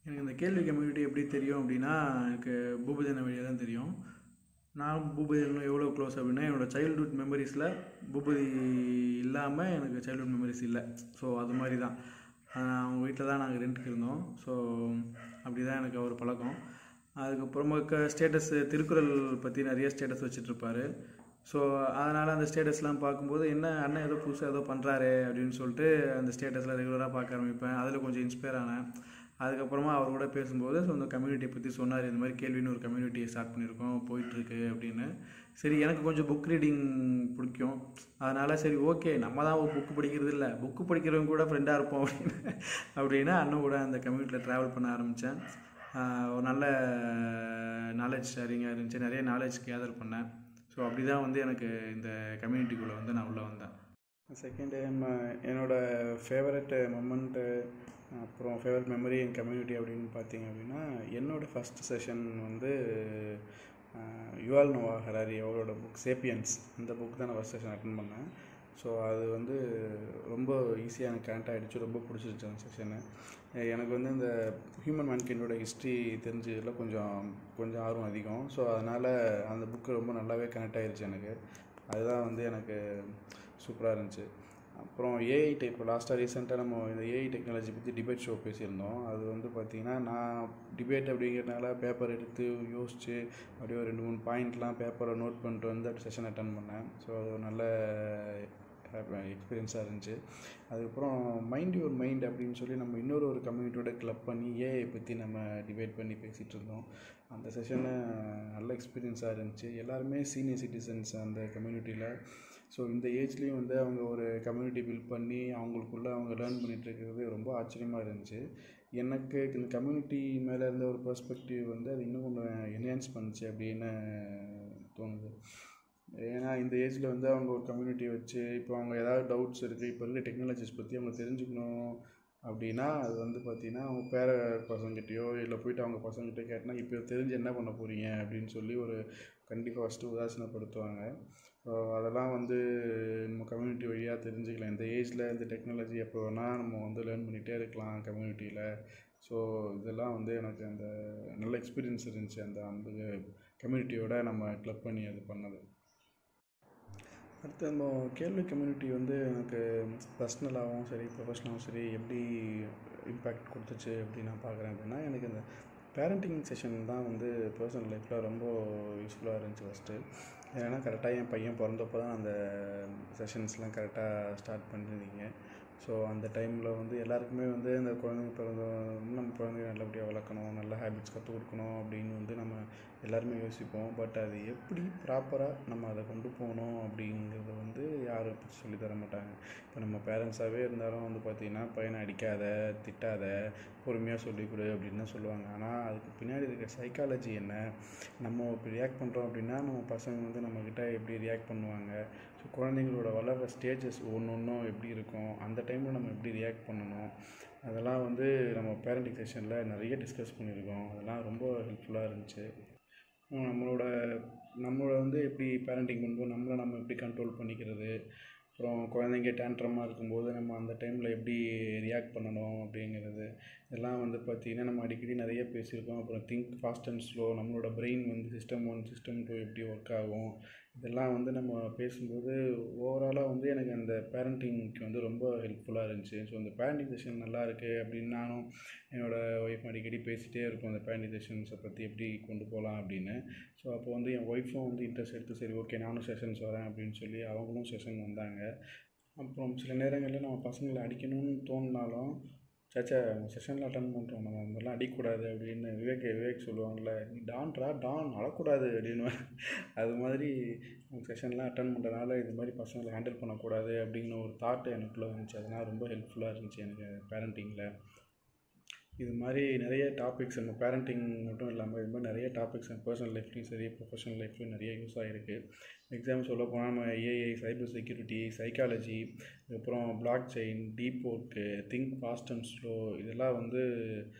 எனக்கு இந்த கேள்வி கம்யூனிட்டி எப்படி தெரியும் அப்படின்னா, எனக்கு பூபதின வழியாக தான் தெரியும். நான் பூபதினும் எவ்வளோ க்ளோஸ் அப்படின்னா, என்னோடய சைல்ட்ஹுட் மெமரிஸில் பூபதி இல்லாமல் எனக்கு சைல்ட்ஹுட் மெமரிஸ் இல்லை. ஸோ அது மாதிரி தான். அவங்க வீட்டில் தான் நாங்கள் ரெண்ட்டுக்கு இருந்தோம். ஸோ அப்படி தான் எனக்கு அவர் பழக்கம். அதுக்கப்புறமா ஸ்டேட்டஸு திருக்குறள் பற்றி நிறைய ஸ்டேட்டஸ் வச்சிட்ருப்பார். ஸோ அதனால் அந்த ஸ்டேட்டஸ்லாம் பார்க்கும்போது என்ன அண்ணன் ஏதோ புதுசாக ஏதோ பண்ணுறாரு அப்படின்னு சொல்லிட்டு அந்த ஸ்டேட்டஸில் ரெகுலராக பார்க்க ஆரம்பிப்பேன். அதில் கொஞ்சம் இன்ஸ்பயர் ஆனேன். அதுக்கப்புறமா அவர் கூட பேசும்போது ஸோ அந்த கம்யூனிட்டியை பற்றி சொன்னார். இந்த மாதிரி கேள்வின்னு ஒரு கம்யூனிட்டியை ஸ்டார்ட் பண்ணியிருக்கோம், போயிட்டுருக்கு அப்படின்னு. சரி, எனக்கு கொஞ்சம் புக் ரீடிங் பிடிக்கும். அதனால் சரி ஓகே, நம்ம தான் புக்கு படிக்கிறது இல்லை, புக்கு படிக்கிறவங்க கூட ஃப்ரெண்டாக இருப்போம் அப்படின்னு அண்ணன் கூட அந்த கம்யூனிட்டியில் ட்ராவல் பண்ண ஆரம்பித்தேன். ஒரு நல்ல நாலேஜ் ஷேரிங்காக இருந்துச்சு, நிறைய நாலேஜ் கேதர் பண்ணேன். ஸோ அப்படி தான் வந்து எனக்கு இந்த கம்யூனிட்டிக்குள்ளே வந்து நான் உள்ளே வந்தேன். செகண்ட் டைம் என்னோடய ஃபேவரட் மொமெண்ட்டு அப்புறம் ஃபேவரட் மெமரி இன் கம்யூனிட்டி அப்படின்னு பார்த்தீங்க அப்படின்னா, என்னோடய ஃபஸ்ட் செஷன் வந்து யுவால் நோவா ஹராரி அவரோட புக் சேப்பியன்ஸ், அந்த புக் தான் நான் ஃபஸ்ட் செஷன் அட்டென்ட் பண்ணேன். ஸோ அது வந்து ரொம்ப ஈஸியாக எனக்கு கனெக்ட் ஆகிடுச்சு, ரொம்ப பிடிச்சிருச்சு அந்த செஷனு. எனக்கு வந்து இந்த ஹியூமன் மேன்கைண்டோட ஹிஸ்ட்ரி தெரிஞ்சதில் கொஞ்சம் ஆர்வம் அதிகம். ஸோ அதனால் அந்த புக்கு ரொம்ப நல்லாவே கனெக்ட் ஆகிடுச்சு எனக்கு. அதுதான் வந்து எனக்கு சூப்பராக இருந்துச்சு. அப்புறம் ஏஐ டைப் லாஸ்ட்டாக ரீசெண்டாக நம்ம இந்த ஏஐ டெக்னாலஜி பற்றி டிபேட் ஷோ பேசியிருந்தோம். அது வந்து பார்த்திங்கன்னா, நான் டிபேட் அப்படிங்கிறதுனால பேப்பர் எடுத்து யோசித்து அப்படியே ஒரு 2-3 பாயிண்ட்லாம் பேப்பரை நோட் பண்ணிட்டு வந்து அப்படி செஷன் அட்டன் பண்ணேன். ஸோ அது ஒரு நல்ல எக்ஸ்பீரியன்ஸாக இருந்துச்சு. அதுக்கப்புறம் மைண்ட் யுவர் மைண்ட் அப்படின்னு சொல்லி நம்ம இன்னொரு கம்யூனிட்டியோட கிளப் பண்ணி ஏஐ பற்றி நம்ம டிபேட் பண்ணி பேசிகிட்டு இருந்தோம். அந்த செஷனு நல்ல எக்ஸ்பீரியன்ஸாக இருந்துச்சு. எல்லாருமே சீனியர் சிட்டிசன்ஸ் அந்த கம்யூனிட்டியில். ஸோ இந்த ஏஜ்லேயும் வந்து அவங்க ஒரு கம்யூனிட்டி பில்ட் பண்ணி அவங்களுக்குள்ளே அவங்க லேர்ன் பண்ணிகிட்டு இருக்கிறது ரொம்ப ஆச்சரியமாக இருந்துச்சு. எனக்கு இந்த கம்யூனிட்டி மேலே இருந்த ஒரு பெர்ஸ்பெக்டிவ் வந்து அது இன்னும் கொஞ்சம் என்ஹான்ஸ் பண்ணுச்சு அப்படின்னு தோணுது. ஏன்னா இந்த ஏஜில் வந்து அவங்க ஒரு கம்யூனிட்டி வச்சு இப்போ அவங்க ஏதாவது டவுட்ஸ் இருக்குது, இப்போ இருக்கிற டெக்னாலஜிஸ் பற்றி அவங்க தெரிஞ்சுக்கணும் அப்படின்னா, அது வந்து பார்த்திங்கன்னா அவங்க பேர பசங்கிட்டையோ இல்லை போய்ட்டு அவங்க பசங்கிட்ட கேட்டால் இப்போ தெரிஞ்சு என்ன பண்ண போகிறீங்க அப்படின்னு சொல்லி ஒரு கண்டிப்பாக ஃபஸ்ட்டு உதாசீனப்படுத்துவாங்க. ஸோ அதெல்லாம் வந்து நம்ம கம்யூனிட்டி வழியாக தெரிஞ்சுக்கலாம். இந்த ஏஜில் இந்த டெக்னாலஜி எப்போ வேணால் நம்ம வந்து லேர்ன் பண்ணிகிட்டே இருக்கலாம் கம்யூனிட்டியில். ஸோ இதெல்லாம் வந்து எனக்கு அந்த நல்ல எக்ஸ்பீரியன்ஸ் இருந்துச்சு அந்த கம்யூனிட்டியோட நம்ம கிளப் பண்ணி அது பண்ணது. அடுத்து நம்ம கேள்வி கம்யூனிட்டி வந்து எனக்கு பர்சனலாகவும் சரி ப்ரொஃபஷ்னலாகவும் சரி எப்படி இம்பேக்ட் கொடுத்துச்சு அப்படின்னு நான் பார்க்குறேன் அப்படின்னா, எனக்கு இந்த பேரண்டிங் செஷன் தான் வந்து பர்சனல் லைஃப்பில் ரொம்ப யூஸ்ஃபுல்லாக இருந்துச்சு ஃபஸ்ட்டு. ஏன்னா கரெக்டாக என் பையன் பிறந்தப்போ தான் அந்த செஷன்ஸ்லாம் கரெக்டாக ஸ்டார்ட் பண்ணியிருந்தீங்க. ஸோ அந்த டைமில் வந்து எல்லாருக்குமே வந்து அந்த குழந்தைங்க நம்ம குழந்தைங்க நல்லபடியாக வளர்க்கணும், நல்ல ஹேபிட்ஸ் கற்றுக் கொடுக்கணும் அப்படின்னு வந்து நம்ம எல்லாருமே யோசிப்போம். பட் அது எப்படி ப்ராப்பராக நம்ம அதை கொண்டு போகணும் அப்படிங்கிறத வந்து யாரும் சொல்லி தர மாட்டாங்க. இப்போ நம்ம பேரண்ட்ஸாகவே இருந்தாலும் வந்து பார்த்திங்கன்னா, பையனை அடிக்காத, திட்டாத, பொறுமையாக சொல்லிக் கொடு அப்படின்னு தான் சொல்லுவாங்க. ஆனால் அதுக்கு பின்னாடி இருக்க சைக்காலஜி என்ன, நம்ம இப்போ ரியாக்ட் பண்ணுறோம் அப்படின்னா நம்ம பசங்க வந்து நம்மக்கிட்ட எப்படி ரியாக்ட் பண்ணுவாங்க, ஸோ குழந்தைங்களோட வளர்கிற ஸ்டேஜஸ் ஒன்றும் எப்படி இருக்கும், அந்த டைமில் நம்ம எப்படி ரியாக்ட் பண்ணணும், அதெல்லாம் வந்து நம்ம பேரண்டிங் செஷனில் நிறைய டிஸ்கஸ் பண்ணியிருக்கோம். அதெல்லாம் ரொம்ப ஹெல்ப்ஃபுல்லாக இருந்துச்சு. நம்மளோட வந்து எப்படி பேரண்டிங் பண்ணும்போது நம்ம எப்படி கண்ட்ரோல் பண்ணிக்கிறது, அப்புறம் குழந்தைங்க டேண்ட்ரமாக இருக்கும்போது நம்ம அந்த டைமில் எப்படி ரியாக்ட் பண்ணணும் அப்படிங்கிறது, இதெல்லாம் வந்து பார்த்திங்கன்னா நம்ம அடிக்கடி நிறைய பேசியிருக்கோம். அப்புறம் திங்க் ஃபாஸ்ட் அண்ட் ஸ்லோ, நம்மளோட பிரெயின் வந்து சிஸ்டம் 1 சிஸ்டம் 2 எப்படி ஒர்க் ஆகும், இதெல்லாம் வந்து நம்ம பேசும்போது ஓவராலாக வந்து எனக்கு அந்த பேரண்டிங்க்கு வந்து ரொம்ப ஹெல்ப்ஃபுல்லாக இருந்துச்சு. ஸோ அந்த பேரண்டிங் செஷன் நல்லா இருக்குது அப்படின்னு நானும் என்னோடய ஒய்ஃப் அடிக்கடி பேசிகிட்டே இருப்போம் அந்த பேரண்டிங் செஷன்ஸை பற்றி எப்படி கொண்டு போகலாம் அப்படின்னு. ஸோ அப்போ வந்து என் ஒய்ஃபும் வந்து இன்ட்ரெஸ்ட் எடுத்து சரி ஓகே நானும் செஷன்ஸ் வரேன் அப்படின்னு சொல்லி அவங்களும் செஷன் வந்தாங்க. அப்புறம் சில நேரங்களில் நம்ம பசங்களை அடிக்கணும்னு தோணினாலும், சாச்சா செஷனில் அட்டன் பண்ணுறோம், நம்ம அந்த மாதிரிலாம் அடிக்கக்கூடாது அப்படின்னு விவேக் சொல்லுவாங்கள்ல, நீ டான் அழக்கூடாது அப்படின்னு. அது மாதிரி செஷன்லாம் அட்டன் பண்ணுறதுனால இது மாதிரி பசங்களை ஹேண்டில் பண்ணக்கூடாது அப்படிங்கிற ஒரு தாட் எனக்குள்ளே வந்துச்சு. அதனால் ரொம்ப ஹெல்ப்ஃபுல்லாக இருந்துச்சு எனக்கு பேரண்டிங்கில். இது மாதிரி நிறைய டாபிக்ஸ் நம்ம பேரண்டிங் மட்டும் இல்லாமல் இது மாதிரி நிறைய டாபிக்ஸ் நம்ம பர்சனல் லைஃப்லையும் சரி ப்ரொஃபஷனல் லைஃப்லையும் நிறைய யூஸ் ஆகிருக்கு. எக்ஸாம்பிள் சொல்ல போனால் நம்ம ஏஐ, சைபர் செக்யூரிட்டி, சைக்காலஜி, அதுக்கப்புறம் block chain, deep work, think fast and slow, இதெல்லாம் வந்து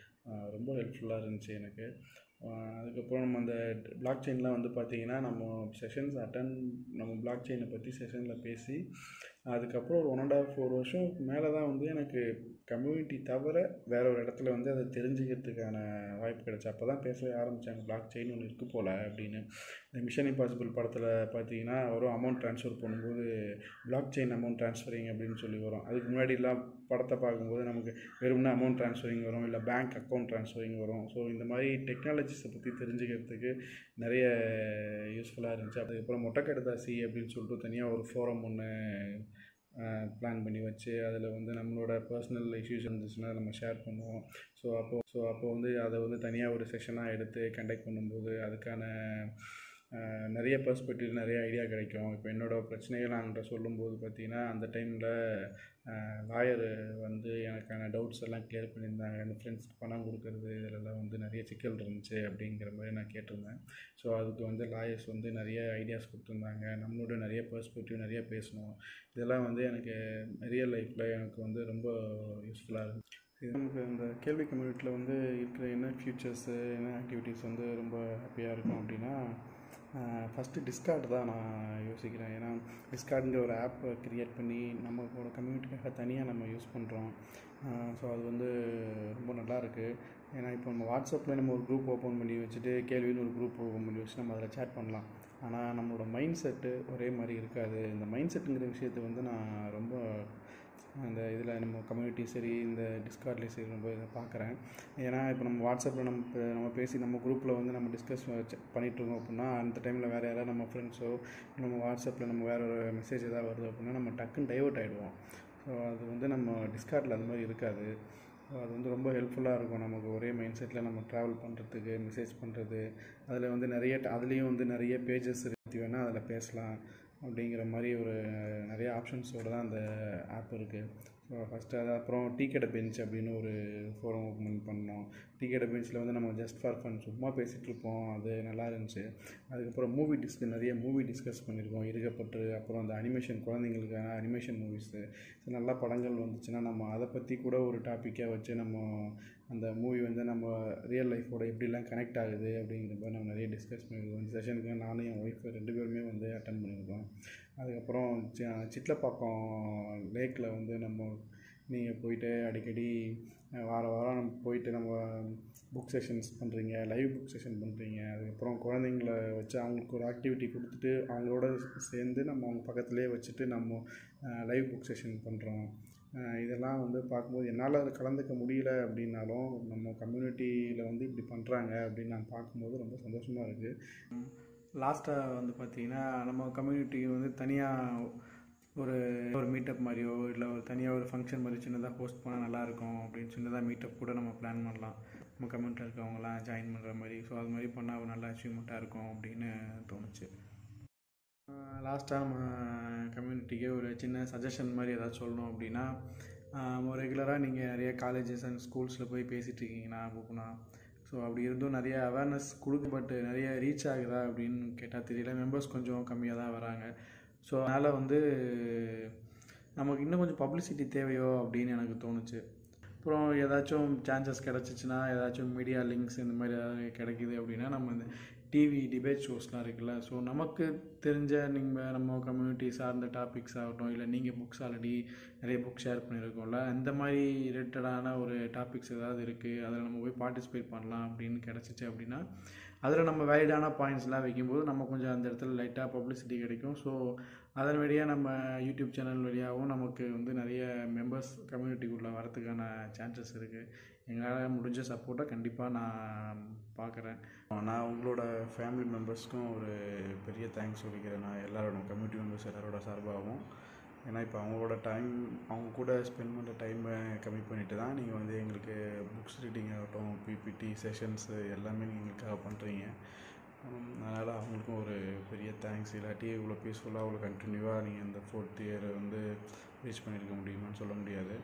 ரொம்ப ஹெல்ப்ஃபுல்லாக இருந்துச்சு எனக்கு. அதுக்கப்புறம் நம்ம அந்த பிளாக் செயின்லாம் வந்து பார்த்திங்கன்னா நம்ம செஷன்ஸ் நம்ம பிளாக் செயினை பற்றி செஷனில் பேசி அதுக்கப்புறம் ஒரு 1.5 4 வருஷம் மேலே தான் வந்து எனக்கு கம்யூனிட்டி தவிர வேறு ஒரு இடத்துல வந்து அதை தெரிஞ்சுக்கிறதுக்கான வாய்ப்பு கிடைச்சு. அப்போ தான் பேசவே ஆரம்பித்தாங்க, பிளாக் செயின் ஒன்று இருக்குது போல் அப்படின்னு. இந்த மிஷன் இம்பாசிபிள் படத்தில் பார்த்தீங்கன்னா வரும், அமௌண்ட் ட்ரான்ஸ்ஃபர் பண்ணும்போது பிளாக் செயின் அமௌண்ட் ட்ரான்ஸ்ஃபரிங் அப்படின்னு சொல்லி வரும். அதுக்கு முன்னாடிலாம் படத்தை பார்க்கும்போது நமக்கு வெறும்னா அமௌண்ட் ட்ரான்ஸ்ஃபரிங் வரும், இல்லை பேங்க் அக்கௌண்ட் ட்ரான்ஸ்ஃபரிங் வரும். ஸோ இந்த மாதிரி டெக்னாலஜிஸை பற்றி தெரிஞ்சுக்கிறதுக்கு நிறைய யூஸ்ஃபுல்லாக இருந்துச்சு. அதுக்கப்புறம் மொட்டைக்கடதாசி அப்படின்னு சொல்லிட்டு தனியாக ஒரு ஃபோரம் ஒன்று பிளான் பண்ணி வச்சு அதில் வந்து நம்மளோட பர்சனல் இஷ்யூஸ் இருந்துச்சுன்னா நம்ம ஷேர் பண்ணுவோம். ஸோ அப்போது வந்து அதை வந்து தனியாக ஒரு செஷனாக எடுத்து கண்டக்ட் பண்ணும்போது அதுக்கான நிறைய பெர்ஸ்பெக்டிவ், நிறைய ஐடியா கிடைக்கும். இப்போ என்னோடய பிரச்சனைகள் நான்கிட்ட சொல்லும்போது பார்த்திங்கன்னா அந்த டைமில் லாயர் வந்து எனக்கான டவுட்ஸ் எல்லாம் கிளியர் பண்ணியிருந்தாங்க. அந்த ஃப்ரெண்ட்ஸ்க்கு பணம் கொடுக்கறது இதிலெல்லாம் வந்து நிறைய சிக்கல் இருந்துச்சு அப்படிங்கிற மாதிரி நான் கேட்டிருந்தேன். ஸோ அதுக்கு வந்து லாயர்ஸ் வந்து நிறைய ஐடியாஸ் கொடுத்துருந்தாங்க. நம்மளோட நிறைய பெர்ஸ்பெக்டிவ் நிறைய பேசணும். இதெல்லாம் வந்து எனக்கு ரியல் லைஃப்பில் எனக்கு வந்து ரொம்ப யூஸ்ஃபுல்லாக இருந்துச்சு. இது நமக்கு இந்த கேள்வி கம்யூனிட்டியில் வந்து இருக்கிற என்ன ஃபியூச்சர்ஸு, என்ன ஆக்டிவிட்டீஸ் வந்து ரொம்ப ஹாப்பியாக இருக்கும் அப்படின்னா, ஃபஸ்ட்டு டிஸ்கார்ட் தான் நான் யோசிக்கிறேன். ஏன்னா டிஸ்கார்டுங்கிற ஒரு ஆப்பை க்ரியேட் பண்ணி நம்மளோட கம்யூனிட்டிக்காக தனியாக நம்ம யூஸ் பண்ணுறோம். ஸோ அது வந்து ரொம்ப நல்லாயிருக்கு. ஏன்னா இப்போ நம்ம வாட்ஸ்அப்பில் நம்ம ஒரு குரூப் ஓப்பன் பண்ணி வச்சுட்டு கேள்வின்னு ஒரு குரூப் ஓப்பன் பண்ணி வச்சு நம்ம அதில் சேட் பண்ணலாம். ஆனால் நம்மளோட மைண்ட் செட்டு ஒரே மாதிரி இருக்காது. இந்த மைண்ட் செட்டுங்கிற விஷயத்தை வந்து நான் ரொம்ப அந்த இதில் நம்ம கம்யூனிட்டி சரி, இந்த டிஸ்கார்ட்லேயும் சரி ரொம்ப இதை பார்க்குறேன். ஏன்னா இப்போ நம்ம வாட்ஸ்அப்பில் நம்ம பேசி நம்ம குரூப்பில் வந்து நம்ம டிஸ்கஸ் பண்ணிகிட்ருக்கோம் அப்படின்னா அந்த டைமில் வேறு யாராவது நம்ம ஃப்ரெண்ட்ஸோ நம்ம வாட்ஸ்அப்பில் நம்ம வேறு ஒரு மெசேஜ் எதாவது வருது அப்படின்னா நம்ம டக்குன்னு டைவர்ட் ஆகிடுவோம். ஸோ அது வந்து நம்ம டிஸ்கார்டில் அந்த மாதிரி இருக்காது. ஸோ அது வந்து ரொம்ப ஹெல்ப்ஃபுல்லாக இருக்கும். நமக்கு ஒரே மைண்ட் செட்டில் நம்ம ட்ராவல் பண்ணுறதுக்கு, மெசேஜ் பண்ணுறது, அதில் வந்து அதுலேயும் வந்து நிறைய பேஜஸ் பற்றி வேணால் அதில் பேசலாம் அப்படிங்கிற மாதிரி ஒரு நிறைய ஆப்ஷன்ஸோடு தான் அந்த ஆப் இருக்குது. ஸோ ஃபஸ்ட்டு அது அப்புறம் டீ கடை பெஞ்ச் அப்படின்னு ஒரு ஃபோரம் ஓப்பன் பண்ணோம். டீ கடை பெஞ்சில் வந்து நம்ம ஜஸ்ட் ஃபார் ஃபன் சும்மா பேசிகிட்ருப்போம். அது நல்லா இருந்துச்சு. அதுக்கப்புறம் நிறைய மூவி டிஸ்கஸ் பண்ணியிருக்கோம். இருக்கப்பட்டு அப்புறம் அந்த அனிமேஷன், குழந்தைங்களுக்கான அனிமேஷன் மூவிஸு, நல்ல படங்கள் வந்துச்சுன்னா நம்ம அதை பற்றி கூட ஒரு டாப்பிக்காக வச்சு நம்ம அந்த மூவி வந்து நம்ம ரியல் லைஃபோட எப்படிலாம் கனெக்ட் ஆகுது அப்படிங்கிற மாதிரி நம்ம நிறைய டிஸ்கஸ் பண்ணியிருக்கோம். இந்த செஷனுக்கு நானும் என் ஒய்ஃப் 2 பேருமே வந்து அட்டென்ட் பண்ணியிருக்கோம். அதுக்கப்புறம் சிட்லப்பாக்கம் லேக்கில் வந்து நீங்கள் போயிட்டு அடிக்கடி வாரம் நம்ம போயிட்டு நம்ம புக் செஷன்ஸ் பண்ணுறீங்க, லைவ் புக் செஷன் பண்ணுறீங்க. அதுக்கப்புறம் குழந்தைங்கள வச்சு அவங்களுக்கு ஒரு ஆக்டிவிட்டி கொடுத்துட்டு அவங்களோட சேர்ந்து நம்ம அவங்க பக்கத்துலேயே வச்சுட்டு நம்ம லைவ் புக் செஷன் பண்ணுறோம். இதெல்லாம் வந்து பார்க்கும்போது என்னால் அதில் கலந்துக்க முடியல அப்படின்னாலும் நம்ம கம்யூனிட்டியில் வந்து இப்படி பண்ணுறாங்க அப்படின்னு நான் பார்க்கும்போது ரொம்ப சந்தோஷமாக இருக்குது. லாஸ்ட்டாக வந்து பார்த்திங்கன்னா நம்ம கம்யூனிட்டி வந்து தனியாக ஒரு மீட்டப் மாதிரியோ இல்லை ஒரு தனியாக ஒரு ஃபங்க்ஷன் மாதிரி சின்னதாக ஹோஸ்ட் பண்ணால் நல்லாயிருக்கும் அப்படின்னு சின்னதாக மீட்டப் கூட நம்ம பிளான் பண்ணலாம். நம்ம கம்யூனிட்டியில் இருக்கவங்களாம் ஜாயின் பண்ணுற மாதிரி. ஸோ அது மாதிரி பண்ணால் ஒரு நல்ல அச்சீவ்மெண்ட்டாக இருக்கும் அப்படின்னு தோணுச்சு. லாஸ்ட்டாக நம்ம கம்யூனிட்டிக்கு ஒரு சின்ன சஜஷன் மாதிரி ஏதாச்சும் சொல்லணும் அப்படின்னா, ரெகுலராக நீங்கள் நிறைய காலேஜஸ் அண்ட் ஸ்கூல்ஸில் போய் பேசிகிட்ருக்கீங்கன்னா அப்படின்னா, ஸோ அப்படி இருந்தும் நிறைய அவேர்னஸ் பட் நிறைய ரீச் ஆகுதா அப்படின்னு கேட்டால் தெரியல. மெம்பர்ஸ் கொஞ்சம் கம்மியாக தான் வராங்க. ஸோ அதனால் வந்து நமக்கு இன்னும் கொஞ்சம் பப்ளிசிட்டி தேவையோ அப்படின்னு எனக்கு தோணுச்சு. அப்புறம் ஏதாச்சும் சான்சஸ் கிடச்சிச்சின்னா ஏதாச்சும் மீடியா லிங்க்ஸ் இந்த மாதிரி ஏதாவது கிடைக்கிது அப்படின்னா நம்ம இந்த டிவி டிபேட் ஷோஸ்லாம் இருக்குல்ல, ஸோ நமக்கு தெரிஞ்ச நம்ம கம்யூனிட்டி சார்ந்த டாபிக்ஸ் ஆகட்டும், இல்லை நீங்கள் புக்ஸ் ஆல்ரெடி நிறைய புக் ஷேர் பண்ணியிருக்கோம்ல, அந்த மாதிரி ரிலேட்டடான ஒரு டாபிக்ஸ் ஏதாவது இருக்குது, அதில் நம்ம போய் பார்ட்டிசிபேட் பண்ணலாம் அப்படின்னு கிடச்சிச்சு அப்படின்னா அதில் நம்ம வேலிடான பாயிண்ட்ஸ்லாம் வைக்கும்போது நம்ம கொஞ்சம் அந்த இடத்துல லைட்டாக பப்ளிசிட்டி கிடைக்கும். ஸோ அதன் வழியாக நம்ம யூடியூப் சேனல் வழியாகவும் நமக்கு வந்து நிறைய மெம்பர்ஸ் கம்யூனிட்டிக்குள்ளே வரதுக்கான சான்சஸ் இருக்குது. எங்களால் முடிஞ்ச சப்போர்ட்டை கண்டிப்பாக நான் பார்க்குறேன். நான் உங்களோட ஃபேமிலி மெம்பர்ஸ்க்கும் ஒரு பெரிய தேங்க்ஸ் சொல்லிக்கிறேன். நான் எல்லாரோட கம்யூனிட்டி மெம்பர்ஸ் எல்லாரோட சார்பாகவும். ஏன்னா இப்போ அவங்க கூட ஸ்பெண்ட் பண்ணுற டைமை கம்மி பண்ணிவிட்டு தான் நீங்கள் வந்து எங்களுக்கு புக்ஸ் ரீடிங் ஆகட்டும், பிபிடி செஷன்ஸு எல்லாமே நீங்கள் எங்களுக்காக பண்ணுறீங்க. அதனால் அவங்களுக்கும் ஒரு பெரிய தேங்க்ஸ். இல்லாட்டி இவ்வளோ பீஸ்ஃபுல்லாக அவ்வளோ கண்டினியூவாக நீங்கள் இந்த 4th இயர் வந்து ரீச் பண்ணியிருக்க முடியுமான்னு சொல்ல முடியாது.